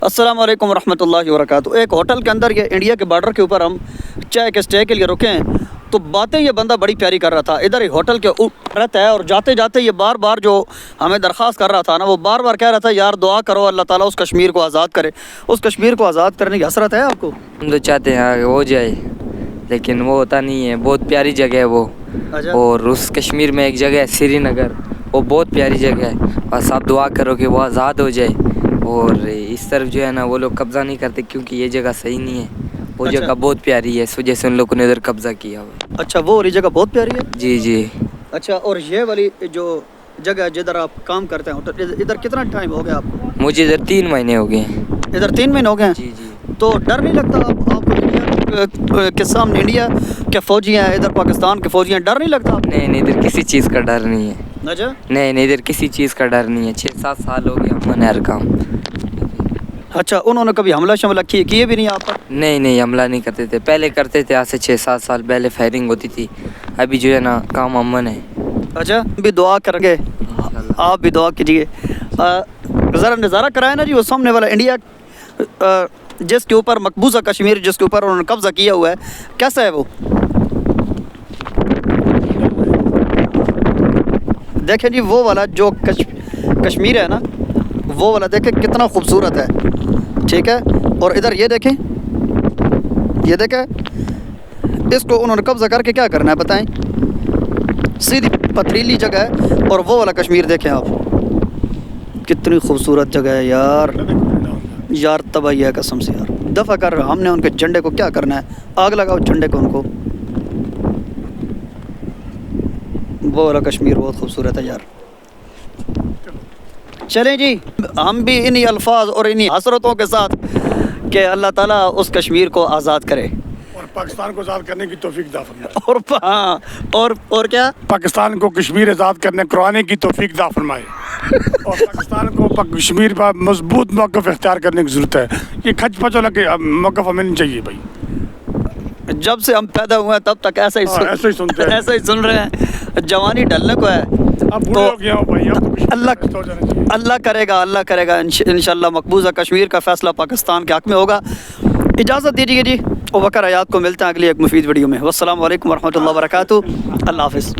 السلام علیکم ورحمۃ اللہ وبرکاتہ۔ ایک ہوٹل کے اندر یہ انڈیا کے بارڈر کے اوپر ہم چائے کے سٹے کے لیے رکے ہیں، تو باتیں یہ بندہ بڑی پیاری کر رہا تھا۔ ادھر ہی ہوٹل کے اوپر رہتا ہے اور جاتے جاتے یہ بار بار جو ہمیں درخواست کر رہا تھا نا، وہ بار بار کہہ رہا تھا یار دعا کرو اللہ تعالیٰ اس کشمیر کو آزاد کرے۔ اس کشمیر کو آزاد کرنے کی حسرت ہے آپ کو؟ ہم تو چاہتے ہیں ہو جائے، لیکن وہ ہوتا نہیں ہے۔ بہت پیاری جگہ ہے وہ، اور اس کشمیر میں ایک جگہ ہے سری نگر، وہ بہت پیاری جگہ ہے۔ بس آپ دعا کرو کہ وہ آزاد ہو جائے، اور اس طرف جو ہے نا وہ لوگ قبضہ نہیں کرتے، کیونکہ یہ جگہ صحیح نہیں ہے۔ وہ جگہ بہت پیاری ہے، اس وجہ سے ان لوگوں نے ادھر قبضہ کیا ہوا۔ اچھا، وہ والی جگہ بہت پیاری ہے؟ جی جی۔ اچھا، اور یہ والی جو جگہ جدھر آپ کام کرتے ہیں ادھر کتنا ٹائم ہو گیا آپ کو؟ مجھے ادھر 3 مہینے ہو گئے ہیں۔ ادھر 3 مہینے ہو گئے ہیں؟ جی جی۔ تو ڈر نہیں لگتا آپ کو انڈیا کے سامنے؟ انڈیا کے فوجی ہیں، ادھر پاکستان کے فوجی ہیں، ڈر نہیں لگتا آپ کو؟ نہیں، ادھر کسی چیز کا ڈر نہیں ہے۔ اچھا نہیں، ادھر کسی چیز کا ڈر نہیں ہے۔ 6-7 سال ہو گیا ہم نے ہر کام۔ اچھا، انہوں نے کبھی حملہ شملہ کیے بھی نہیں آپ پر؟ نہیں، حملہ نہیں کرتے تھے، پہلے کرتے تھے، آج سے 6-7 سال پہلے فائرنگ ہوتی تھی۔ ابھی جو ہے نا کام امن ہے۔ اچھا، بھی دعا کریں گے، آپ بھی دعا کیجیے۔ ذرا نظارہ کرائے نا جی، وہ سامنے والا انڈیا جس کے اوپر مقبوضہ کشمیر جس کے اوپر انہوں نے قبضہ کیا ہوا ہے، کیسا ہے وہ؟ دیکھیں جی، وہ والا جو کشمیر ہے نا، وہ والا دیکھیں کتنا خوبصورت ہے، ٹھیک ہے؟ اور ادھر یہ دیکھیں اس کو انہوں نے قبضہ کر کے کیا کرنا ہے بتائیں؟ سیدھی پتھریلی جگہ ہے، اور وہ والا کشمیر دیکھیں آپ، کتنی خوبصورت جگہ ہے یار تباہی ہے قسم سے یار۔ دفع کر رہا ہم نے ان کے جھنڈے کو کیا کرنا ہے، آگ لگاؤ جھنڈے کو ان کو۔ وہ والا کشمیر بہت خوبصورت ہے یار۔ چلیں جی، ہم بھی انہی الفاظ اور انہی حسرتوں کے ساتھ کہ اللہ تعالیٰ اس کشمیر کو آزاد کرے اور پاکستان کو آزاد کرنے کی توفیق عطا فرمائے، اور کیا پاکستان کو کشمیر آزاد کرنے کی توفیق عطا فرمائے، اور پاکستان کو کشمیر پر مضبوط موقف اختیار کرنے کی ضرورت ہے۔ یہ کھچ پچ والا موقف ہمیں نہیں چاہیے بھائی۔ جب سے ہم پیدا ہوئے ہیں تب تک ایسا ہی سنتے ہیں، ایسا ہی سن رہے ہیں۔ جوانی ڈھلنے کو ہے اب بوڑھے ہو گیا ہوں بھائی، اب تو اللہ کرے گا انشاءاللہ مقبوضہ کشمیر کا فیصلہ پاکستان کے حق میں ہوگا۔ اجازت دیجیے جی، ابوبکر حیات کو ملتے ہیں اگلی ایک مفید ویڈیو میں۔ والسلام علیکم ورحمۃ اللہ وبرکاتہ۔ اللہ حافظ۔